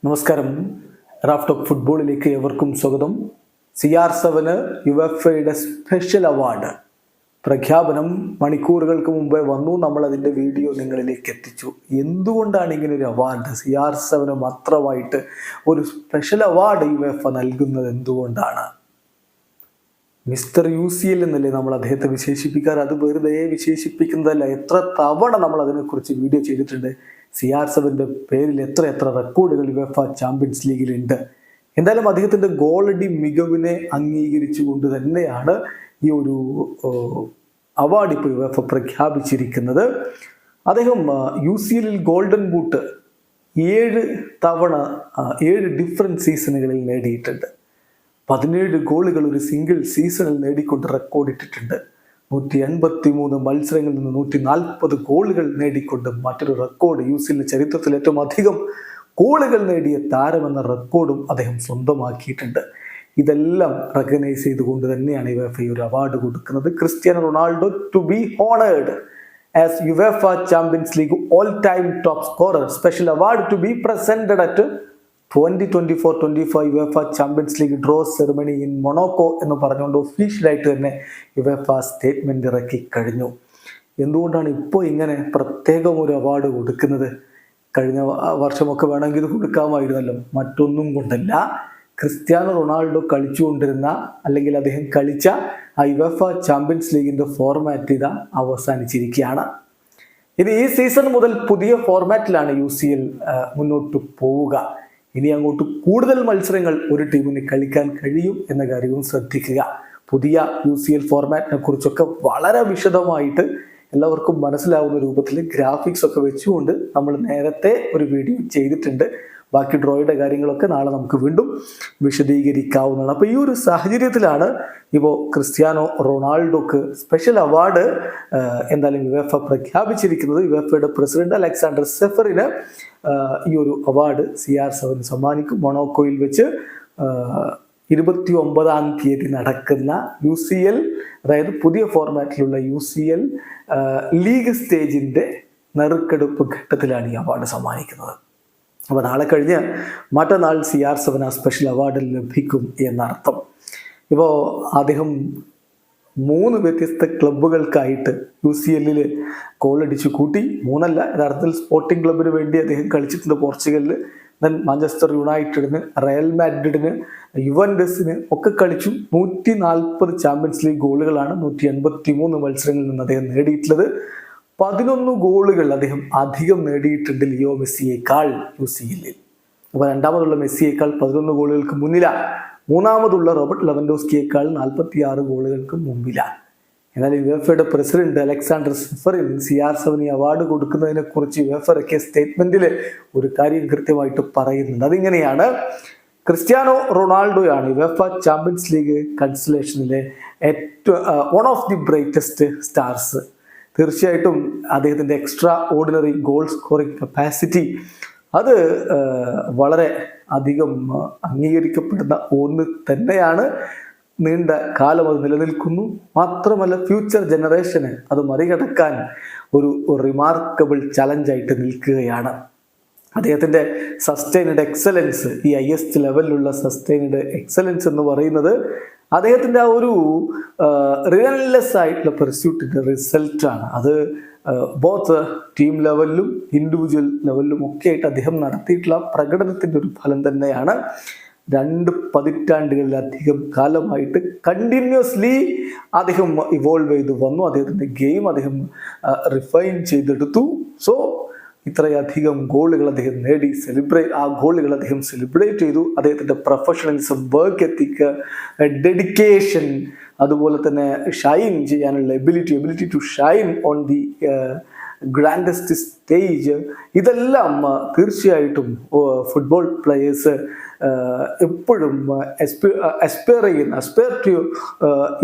നമസ്കാരം. Raf talk ഫുട്ബോളിലേക്ക് ഏവർക്കും സ്വാഗതം. CR7 യുവേഫയുടെ സ്പെഷ്യൽ അവാർഡ് പ്രഖ്യാപനം മണിക്കൂറുകൾക്ക് മുമ്പേ വന്നു. നമ്മൾ അതിൻ്റെ വീഡിയോ നിങ്ങളിലേക്ക് എത്തിച്ചു. എന്തുകൊണ്ടാണ് ഇങ്ങനെ ഒരു അവാർഡ് CR7 മാത്രമായിട്ട് ഒരു സ്പെഷ്യൽ അവാർഡ് യുവേഫ നൽകുന്നത്? എന്തുകൊണ്ടാണ്? മിസ്റ്റർ UCL എന്നല്ലേ നമ്മൾ അദ്ദേഹത്തെ വിശേഷിപ്പിക്കാറ്. അത് വെറുതെ വിശേഷിപ്പിക്കുന്നതല്ല. എത്ര തവണ നമ്മൾ അതിനെക്കുറിച്ച് വീഡിയോ ചെയ്തിട്ടുണ്ട്. CR7 പേരിൽ എത്ര റെക്കോർഡുകൾ യുവേഫ ചാമ്പ്യൻസ് ലീഗിലുണ്ട്. എന്തായാലും അദ്ദേഹത്തിൻ്റെ ഗോളടി മികവിനെ അംഗീകരിച്ചുകൊണ്ട് തന്നെയാണ് ഈ ഒരു അവാർഡ് ഇപ്പോൾ യുവേഫ പ്രഖ്യാപിച്ചിരിക്കുന്നത്. അദ്ദേഹം UCL ഗോൾഡൻ ബൂട്ട് 7 തവണ 7 ഡിഫറെൻറ്റ് സീസണുകളിൽ നേടിയിട്ടുണ്ട്. 17 ഗോളുകൾ ഒരു സിംഗിൾ സീസണിൽ നേടിക്കൊണ്ട് റെക്കോർഡിട്ടിട്ടുണ്ട്. 183 മത്സരങ്ങളിൽ നിന്ന് 140 ഗോളുകൾ നേടിക്കൊണ്ട് മറ്റൊരു റെക്കോർഡ്, UCL ചരിത്രത്തിൽ ഏറ്റവും അധികം ഗോളുകൾ നേടിയ താരമെന്ന റെക്കോർഡും അദ്ദേഹം സ്വന്തമാക്കിയിട്ടുണ്ട്. ഇതെല്ലാം റെക്കഗ്നൈസ് ചെയ്തുകൊണ്ട് തന്നെയാണ് യുവേഫ ഈ ഒരു അവാർഡ് കൊടുക്കുന്നത്. Cristiano Ronaldo to be honoured as UEFA Champions League all-time top scorer. Special award to be presented at 2024-25 UEFA Champions League draw ceremony in Monaco എന്ന് പറഞ്ഞുകൊണ്ട് ഒഫീഷ്യലായിട്ട് തന്നെ യുവേഫ സ്റ്റേറ്റ്മെന്റ് ഇറക്കി കഴിഞ്ഞു. എന്തുകൊണ്ടാണ് ഇപ്പോൾ ഇങ്ങനെ പ്രത്യേകം ഒരു അവാർഡ് കൊടുക്കുന്നത്? കഴിഞ്ഞ വർഷമൊക്കെ വേണമെങ്കിൽ ഇത് കൊടുക്കാമായിരുന്നല്ലോ. മറ്റൊന്നും കൊണ്ടല്ല, ക്രിസ്ത്യാനോ റൊണാൾഡോ കളിച്ചുകൊണ്ടിരുന്ന അല്ലെങ്കിൽ അദ്ദേഹം കളിച്ച ആ യുവേഫ ചാമ്പ്യൻസ് ലീഗിൻ്റെ ഫോർമാറ്റ് ഇതാ അവസാനിച്ചിരിക്കുകയാണ്. ഇനി ഈ സീസൺ മുതൽ പുതിയ ഫോർമാറ്റിലാണ് UCL മുന്നോട്ട് പോവുക. ഇനി അങ്ങോട്ട് കൂടുതൽ മത്സരങ്ങൾ ഒരു ടീമിന് കളിക്കാൻ കഴിയും എന്ന കാര്യവും ശ്രദ്ധിക്കുക. പുതിയ UCL ഫോർമാറ്റിനെ കുറിച്ചൊക്കെ വളരെ വിശദമായിട്ട് എല്ലാവർക്കും മനസ്സിലാവുന്ന രൂപത്തിൽ ഗ്രാഫിക്സ് ഒക്കെ വെച്ചുകൊണ്ട് നമ്മൾ നേരത്തെ ഒരു വീഡിയോ ചെയ്തിട്ടുണ്ട്. ബാക്കി ഡ്രോയുടെ കാര്യങ്ങളൊക്കെ നാളെ നമുക്ക് വീണ്ടും വിശദീകരിക്കാവുന്നതാണ്. അപ്പോൾ ഈ ഒരു സാഹചര്യത്തിലാണ് ഇപ്പോൾ ക്രിസ്ത്യാനോ റൊണാൾഡോക്ക് സ്പെഷ്യൽ അവാർഡ് എന്തായാലും യുവേഫ പ്രഖ്യാപിച്ചിരിക്കുന്നത്. യുവേഫയുടെ പ്രസിഡന്റ് അലക്സാണ്ടർ സെഫറിന് ഈ ഒരു അവാർഡ് CR7 സമ്മാനിക്കും. മൊണോക്കോയിൽ വെച്ച് 29-ാം തീയതി നടക്കുന്ന UCL, അതായത് പുതിയ ഫോർമാറ്റിലുള്ള UCL ലീഗ് സ്റ്റേജിൻ്റെ നറുക്കെടുപ്പ് ഘട്ടത്തിലാണ് ഈ അവാർഡ് സമ്മാനിക്കുന്നത്. അപ്പോൾ നാളെ കഴിഞ്ഞ് മറ്റന്നാൾ CR7 സ്പെഷ്യൽ അവാർഡ് ലഭിക്കും എന്നർത്ഥം. ഇപ്പോൾ അദ്ദേഹം 3 വ്യത്യസ്ത ക്ലബ്ബുകൾക്കായിട്ട് UCL ഗോളടിച്ചു കൂട്ടി. 3 അല്ല, യഥാർത്ഥത്തിൽ സ്പോർട്ടിംഗ് ക്ലബിന് വേണ്ടി അദ്ദേഹം കളിച്ചിട്ടുണ്ട് പോർച്ചുഗലിൽ. ദെൻ മാഞ്ചസ്റ്റർ യുണൈറ്റഡിന്, റയൽ മാഡ്രിഡിന്, യുവൻഡസിന് ഒക്കെ കളിച്ചു. 140 ചാമ്പ്യൻസ് ലീഗ് ഗോളുകളാണ് 183 മത്സരങ്ങളിൽ നിന്ന് അദ്ദേഹം നേടിയിട്ടുള്ളത്. 11 ഗോളുകൾ അദ്ദേഹം അധികം നേടിയിട്ടുണ്ട് ലിയോ മെസ്സിയേക്കാൾ UCL. അപ്പോൾ രണ്ടാമതുള്ള മെസ്സിയേക്കാൾ 11 ഗോളുകൾക്ക് മുന്നിലാണ്. മൂന്നാമതുള്ള റോബർട്ട് ലെവൻഡോസ്കിയേക്കാൾ 46 ഗോളുകൾക്ക് മുമ്പിലാണ്. എന്നാൽ യുവേഫയുടെ president Alexander Ceferin CR7 award കൊടുക്കുന്നതിനെ കുറിച്ച് യുവേഫ ഇറക്കിയ സ്റ്റേറ്റ്മെന്റിൽ ഒരു കാര്യം കൃത്യമായിട്ട് പറയുന്നുണ്ട്. അതിങ്ങനെയാണ്: ക്രിസ്ത്യാനോ റൊണാൾഡോയാണ് യുവേഫ ചാമ്പ്യൻസ് ലീഗ് കൺസലേഷനിലെ one of the brightest stars. തീർച്ചയായിട്ടും അദ്ദേഹത്തിൻ്റെ extraordinary goal scoring capacity അത് വളരെ അധികം അംഗീകരിക്കപ്പെടുന്ന ഒന്ന് തന്നെയാണ്. നീണ്ട കാലം അത് നിലനിൽക്കുന്നു. മാത്രമല്ല ഫ്യൂച്ചർ ജനറേഷന് അത് മറികടക്കാൻ ഒരു റിമാർക്കബിൾ ചലഞ്ചായിട്ട് നിൽക്കുകയാണ്. അദ്ദേഹത്തിൻ്റെ സസ്റ്റൈൻഡ് എക്സലൻസ്, ഈ ഹൈയസ്റ്റ് ലെവലിലുള്ള സസ്റ്റൈൻഡ് എക്സലൻസ് എന്ന് പറയുന്നത് അദ്ദേഹത്തിൻ്റെ ആ ഒരു റിയൽലെസ് ആയിട്ടുള്ള പെർസ്യൂട്ടിൻ്റെ റിസൾട്ടാണ്. അത് ബോത്ത് ടീം ലെവലിലും ഇൻഡിവിജ്വൽ ലെവലിലും ഒക്കെ ആയിട്ട് അദ്ദേഹം നടത്തിയിട്ടുള്ള പ്രകടനത്തിൻ്റെ ഒരു ഫലം തന്നെയാണ്. 2 പതിറ്റാണ്ടുകളിലധികം കാലമായിട്ട് കണ്ടിന്യൂസ്ലി അദ്ദേഹം ഇവോൾവ് ചെയ്ത് വന്നു. അദ്ദേഹത്തിൻ്റെ ഗെയിം അദ്ദേഹം റിഫൈൻ ചെയ്തെടുത്തു. സോ ഇത്രയധികം ഗോളുകൾ അദ്ദേഹം നേടി. ആ ഗോളുകൾ അദ്ദേഹം സെലിബ്രേറ്റ് ചെയ്തു. അദ്ദേഹത്തിൻ്റെ പ്രൊഫഷണലിസം, വർക്ക് എത്തിക്ക്, ഡെഡിക്കേഷൻ, അതുപോലെ തന്നെ ഷൈൻ ചെയ്യാനുള്ള ability to shine on the grandest stage, ഇതെല്ലാം തീർച്ചയായിട്ടും ഫുട്ബോൾ പ്ലെയേഴ്സ് എപ്പോഴും അസ്പയർ ടു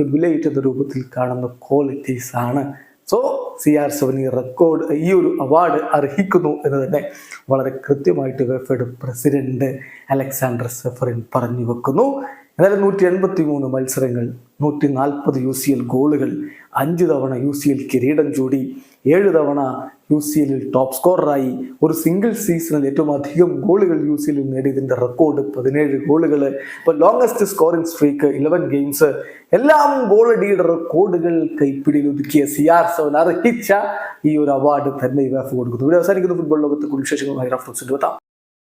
എമുലേറ്റ് എന്ന രൂപത്തിൽ കാണുന്ന ക്വാളിറ്റീസ് ആണ്. സോ CR7 റെക്കോർഡ്, ഈ ഒരു അവാർഡ് അർഹിക്കുന്നു എന്ന് തന്നെ വളരെ കൃത്യമായിട്ട് യുവേഫയുടെ പ്രസിഡന്റ് അലക്സാണ്ടർ സെഫറിൻ പറഞ്ഞു വെക്കുന്നു. എന്നാലും 183 മത്സരങ്ങൾ, 140 UCL ഗോളുകൾ, 5 തവണ UCL കിരീടം ചൂടി, 7 തവണ UCL ടോപ്പ് സ്കോററായി, ഒരു സിംഗിൾ സീസണിൽ ഏറ്റവും അധികം ഗോളുകൾ UCL നേടിയതിൻ്റെ റെക്കോർഡ് 17 ഗോളുകൾ, ഇപ്പോൾ ലോങ്സ്റ്റ് സ്കോറിംഗ് സ്ട്രീക്ക് 11 ഗെയിംസ്, എല്ലാം ഗോളടിയുടെ റെക്കോർഡുകൾ കൈപ്പിടിയിൽ ഒതുക്കിയ CR7 അർഹിച്ച ഈ ഒരു അവാർഡ് തന്നെ UEFA കൊടുക്കുന്നു. ഇവിടെ അവസാനിക്കുന്ന ഫുട്ബോൾ ലോകത്തെ കുറിച്ച് വിശേഷങ്ങളുമായി റഫറൻസ് എത്താം.